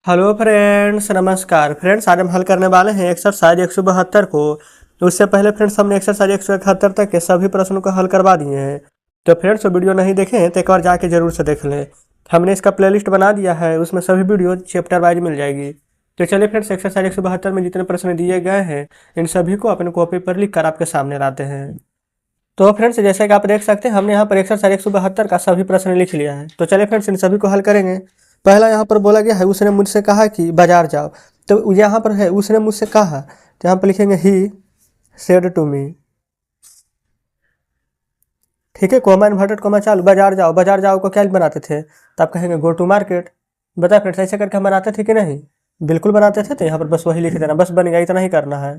Hello friends, नमस्कार friends. आज हम हल करने वाले हैं एक्सरसाइज 172 को। तो उससे पहले फ्रेंड्स हमने एक्सरसाइज 171 तक के सभी प्रश्नों को हल करवा दिए हैं। तो फ्रेंड्स वीडियो नहीं देखे हैं तो एक बार जाके जरूर से देख लें। हमने इसका प्लेलिस्ट बना दिया है, उसमें सभी वीडियो चैप्टर वाइज मिल जाएगी। तो चलिए फ्रेंड्स, एक्सरसाइज 172 में जितने प्रश्न दिए गए हैं इन सभी को अपने कॉपी पर लिख कर आपके सामने लाते हैं। तो फ्रेंड्स, जैसे कि आप देख सकते हैं हमने यहाँ पर एक्सरसाइज 172 का सभी प्रश्न लिख लिया है। तो चलिए फ्रेंड्स, इन सभी को हल करेंगे। पहला यहाँ पर बोला गया है, उसने मुझसे कहा कि बाजार जाओ। तो यहाँ पर है उसने मुझसे कहा, तो यहाँ पर लिखेंगे ही सेड टू मी। ठीक है, कॉमा इन्वर्टेड कॉमा चालू, बाजार जाओ। बाजार जाओ को क्या बनाते थे, तो आप कहेंगे गो टू मार्केट। बताए फ्रेंड्स, ऐसे करके हम बनाते थे कि नहीं? बिल्कुल बनाते थे। तो यहाँ पर बस वही लिख देना, बस बन गया, इतना ही करना है।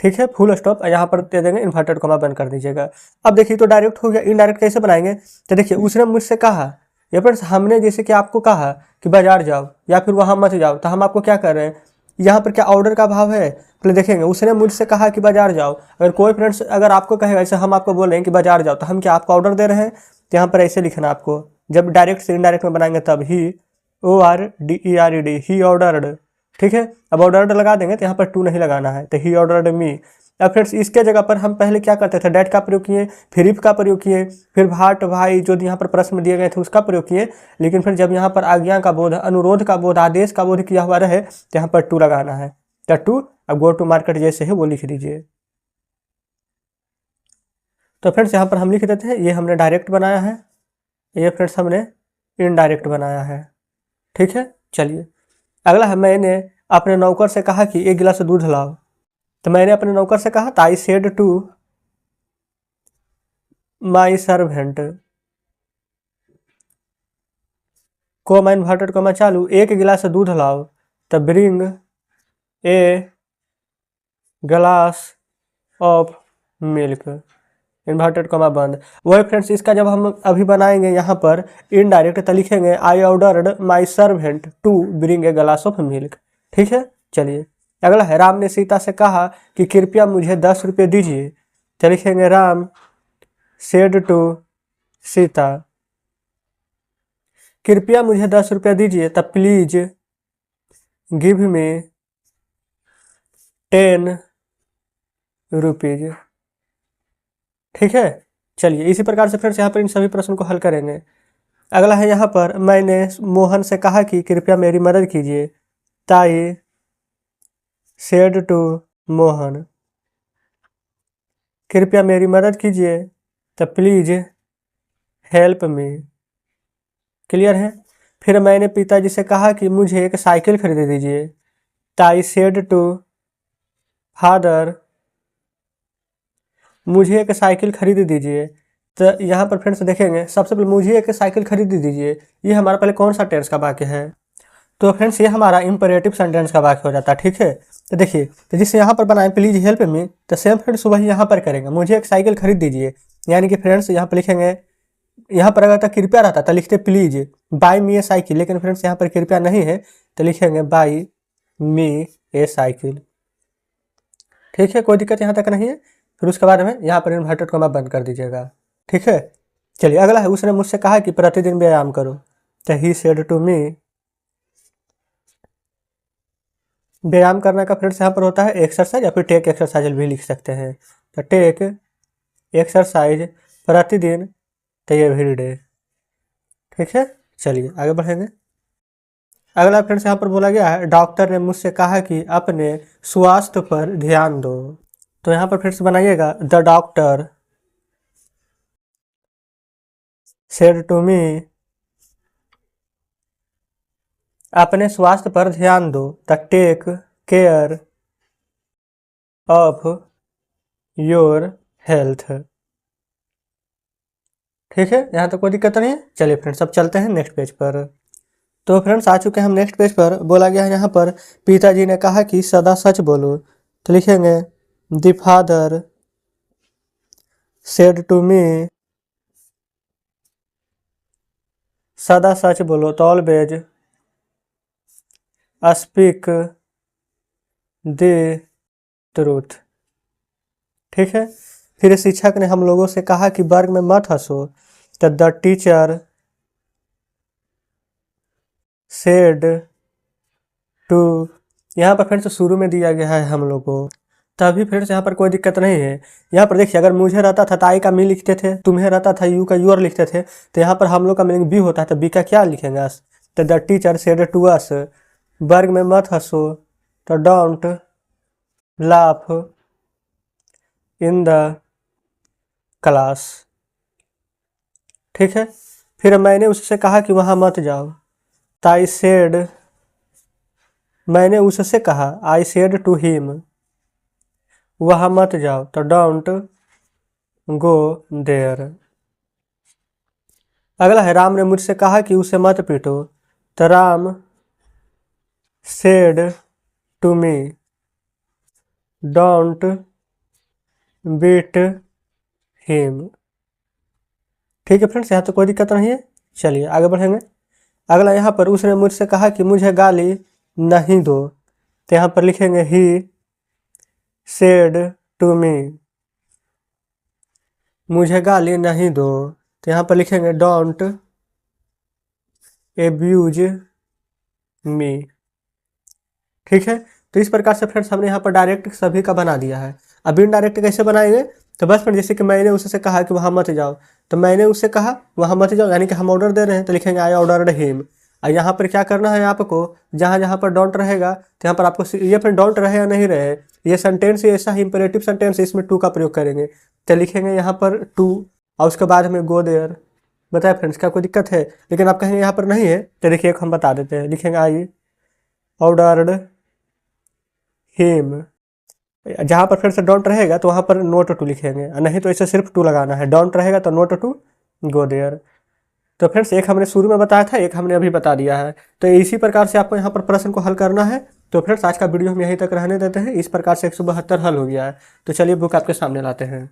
ठीक है, फुल स्टॉप यहाँ पर दे देंगे, इन्वर्टेड कॉमा बंद कर दीजिएगा। अब देखिए तो डायरेक्ट हो गया, इनडायरेक्ट कैसे बनाएंगे? तो देखिए उसने मुझसे कहा, या फ्रेंड्स हमने जैसे कि आपको कहा कि बाजार जाओ या फिर वहाँ मत जाओ, तो हम आपको क्या कर रहे हैं, यहाँ पर क्या ऑर्डर का भाव है? पहले देखेंगे, उसने मुझसे कहा कि बाजार जाओ। अगर कोई फ्रेंड्स अगर आपको कहेगा, ऐसे हम आपको बोल रहे हैं कि बाजार जाओ, तो हम क्या आपको ऑर्डर दे रहे हैं? तो यहाँ पर ऐसे लिखना आपको, जब डायरेक्ट से इनडायरेक्ट में बनाएंगे तब ही ORDERED, ही ऑर्डर्ड। ठीक है, अब ऑर्डर्ड लगा देंगे तो यहाँ पर टू नहीं लगाना है, तो ही ऑर्डर्ड मी। अब फ्रेंड्स इसके जगह पर हम पहले क्या करते थे, डैट का प्रयोग किए, फिर इफ का प्रयोग किए, फिर भाट भाई जो यहाँ पर प्रश्न दिए गए थे उसका प्रयोग किए। लेकिन फिर जब यहाँ पर आज्ञा का बोध, अनुरोध का बोध, आदेश का बोध किया हुआ रहे तो यहाँ पर टू लगाना है। तो टू, अब गो टू मार्केट जैसे है वो लिख दीजिए। तो फ्रेंड्स यहाँ पर हम लिख देते हैं, ये हमने डायरेक्ट बनाया है, ये फ्रेंड्स हमने इनडायरेक्ट बनाया है। ठीक है, चलिए अगला है, मैंने अपने नौकर से कहा कि एक गिलास दूध लाओ। तो मैंने अपने नौकर से कहा, I said to my servant, comma inverted comma चालू, एक गिलास दूध लाओ। तो bring a glass of milk, inverted comma बंद। वही फ्रेंड्स इसका जब हम अभी बनाएंगे यहाँ पर इनडायरेक्ट, तो लिखेंगे I ordered my servant to bring a glass of milk. ठीक है, चलिए अगला है, राम ने सीता से कहा कि कृपया मुझे 10 रुपये दीजिए। तो लिखेंगे राम सेड टू सीता, कृपया मुझे 10 रुपये दीजिए। तब प्लीज गिव मी 10 रुपीज। ठीक है, चलिए इसी प्रकार से फ्रेंड्स यहाँ पर इन सभी प्रश्नों को हल करेंगे। अगला है यहाँ पर, मैंने मोहन से कहा कि कृपया मेरी मदद कीजिए। ताई सेड टू मोहन, कृपया मेरी मदद कीजिए। तो प्लीज हेल्प मी। क्लियर है? फिर मैंने पिताजी से कहा कि मुझे एक साइकिल खरीद दीजिए। ताई सेड टू फादर, मुझे एक साइकिल खरीद दीजिए। तो यहाँ पर फ्रेंड्स देखेंगे, सबसे पहले मुझे एक साइकिल खरीद दीजिए, ये हमारा पहले कौन सा टेंस का वाक्य है? तो फ्रेंड्स ये हमारा इंपरेटिव सेंटेंस का वाक्य हो जाता है। ठीक है, तो देखिए, तो जिससे यहाँ पर बनाए प्लीज हेल्प मी, तो सेम फ्रेंड्स वही यहाँ पर करेंगे, मुझे एक साइकिल खरीद दीजिए। यानी कि फ्रेंड्स यहाँ पर लिखेंगे, यहाँ पर अगर कृपया रहता तो लिखते please by me A cycle, लेकिन फ्रेंड्स यहाँ पर कृपया नहीं है तो लिखेंगे बाई मी ए साइकिल। ठीक है, कोई दिक्कत यहाँ तक नहीं है। फिर उसके बाद में यहाँ पर इन्वर्टेड कॉमा बंद कर दीजिएगा। ठीक है, चलिए अगला है, उसने मुझसे कहा कि प्रतिदिन व्यायाम करो। तो ही सेड टू मी, व्यायाम करने का फ्रेंड्स यहाँ पर होता है एक्सरसाइज, या फिर टेक एक्सरसाइज भी लिख सकते हैं। तो टेक एक्सरसाइज प्रतिदिन, तो एवरी डे। ठीक है, चलिए आगे बढ़ेंगे। अगला फ्रेंड्स यहाँ पर बोला गया है, डॉक्टर ने मुझसे कहा कि अपने स्वास्थ्य पर ध्यान दो। तो यहाँ पर फ्रेंड्स बनाइएगा, the doctor said to me, अपने स्वास्थ्य पर ध्यान दो। The take care of your health. ठीक है, यहाँ तक कोई दिक्कत नहीं है। चलिए फ्रेंड्स अब चलते हैं नेक्स्ट पेज पर। तो फ्रेंड्स आ चुके हैं हम नेक्स्ट पेज पर। बोला गया है यहाँ पर, पिताजी ने कहा कि सदा सच बोलो। तो लिखेंगे the father said to me, सदा सच बोलो, तो ऑलवेज स्पीक द ट्रूथ। ठीक है, फिर शिक्षक ने हम लोगों से कहा कि वर्ग में मत हंसो। तो द टीचर सेड टू। यहाँ पर फ्रेंड्स शुरू में दिया गया है हम लोग को, तभी फ्रेंड्स यहाँ पर कोई दिक्कत नहीं है। यहाँ पर देखिए, अगर मुझे रहता था तो आई का मी लिखते थे, तुम्हें रहता था यू का यूर लिखते थे, तो यहाँ पर हम लोग का मीनिंग बी होता है, तो बी का क्या लिखेंगे? तो the teacher said to us, वर्ग में मत हंसो, तो don't laugh in the class. ठीक है, फिर मैंने उससे कहा कि वहाँ मत जाओ, तो आई सेड, मैंने उससे कहा, आई सेड टू हिम, वहाँ मत जाओ, तो डोंट गो देयर। अगला है, राम ने मुझसे कहा कि उसे मत पीटो, तो Ram said to me, don't beat him. ठीक है फ्रेंड्स, यहाँ तो कोई दिक्कत नहीं है। चलिए आगे बढ़ेंगे। अगला यहाँ पर, उसने मुझसे कहा कि मुझे गाली नहीं दो, तो यहाँ पर लिखेंगे ही सेड टू मी, मुझे गाली नहीं दो, तो यहाँ पर लिखेंगे डोंट एब्यूज मी। ठीक है, तो इस प्रकार से फ्रेंड्स हमने यहाँ पर डायरेक्ट सभी का बना दिया है। अब इनडायरेक्ट कैसे बनाएंगे? तो बस फ्रेंड, जैसे कि मैंने उससे कहा कि वहाँ मत जाओ, तो मैंने उससे कहा वहाँ मत जाओ, यानी कि हम ऑर्डर दे रहे हैं, तो लिखेंगे आई ऑर्डर्ड हिम। और यहाँ पर क्या करना है आपको, जहाँ जहाँ पर डोंट रहेगा तो यहाँ पर आपको ये फ्रेंड डोंट रहे या नहीं रहे, ये सेंटेंस ऐसा ही इंपेरेटिव सेंटेंस है, इसमें टू का प्रयोग करेंगे, तो लिखेंगे यहाँ पर टू और उसके बाद में गो देयर। बताए फ्रेंड्स, क्या कोई दिक्कत है? लेकिन आप कहेंगे यहाँ पर नहीं है, तो देखिए एक हम बता देते हैं, लिखेंगे आई ऑर्डर्ड हिम। जहाँ पर फिर से डोंट रहेगा तो वहाँ पर नोट टू लिखेंगे, नहीं तो इसे सिर्फ टू लगाना है, डोंट रहेगा तो नोट टू गो देयर। तो फ्रेंड्स, एक हमने शुरू में बताया था, एक हमने अभी बता दिया है। तो इसी प्रकार से आपको यहाँ पर प्रश्न को हल करना है। तो फ्रेंड्स, आज का वीडियो हम यहीं तक रहने देते हैं। इस प्रकार से 172 हल हो गया है। तो चलिए बुक आपके सामने लाते हैं।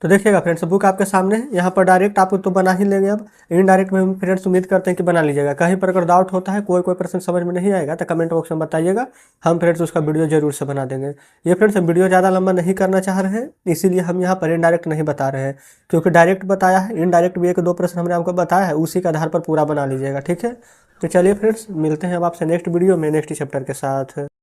तो देखिएगा फ्रेंड्स, बुक आपके सामने है। यहाँ पर डायरेक्ट आप तो बना ही लेंगे, अब इनडायरेक्ट में हम फ्रेंड्स उम्मीद करते हैं कि बना लीजिएगा। कहीं पर अगर डाउट होता है, कोई प्रश्न समझ में नहीं आएगा, तो कमेंट बॉक्स में बताइएगा, हम फ्रेंड्स उसका वीडियो जरूर से बना देंगे। ये फ्रेंड्स, हम वीडियो ज़्यादा लंबा नहीं करना चाह रहे हैं, इसीलिए हम यहाँ पर इनडायरेक्ट नहीं बता रहे हैं, क्योंकि डायरेक्ट बताया है, इनडायरेक्ट भी 1-2 प्रश्न हमने आपको बताया है, उसी के आधार पर पूरा बना लीजिएगा। ठीक है, तो चलिए फ्रेंड्स, मिलते हैं अब आपसे नेक्स्ट वीडियो में नेक्स्ट चैप्टर के साथ।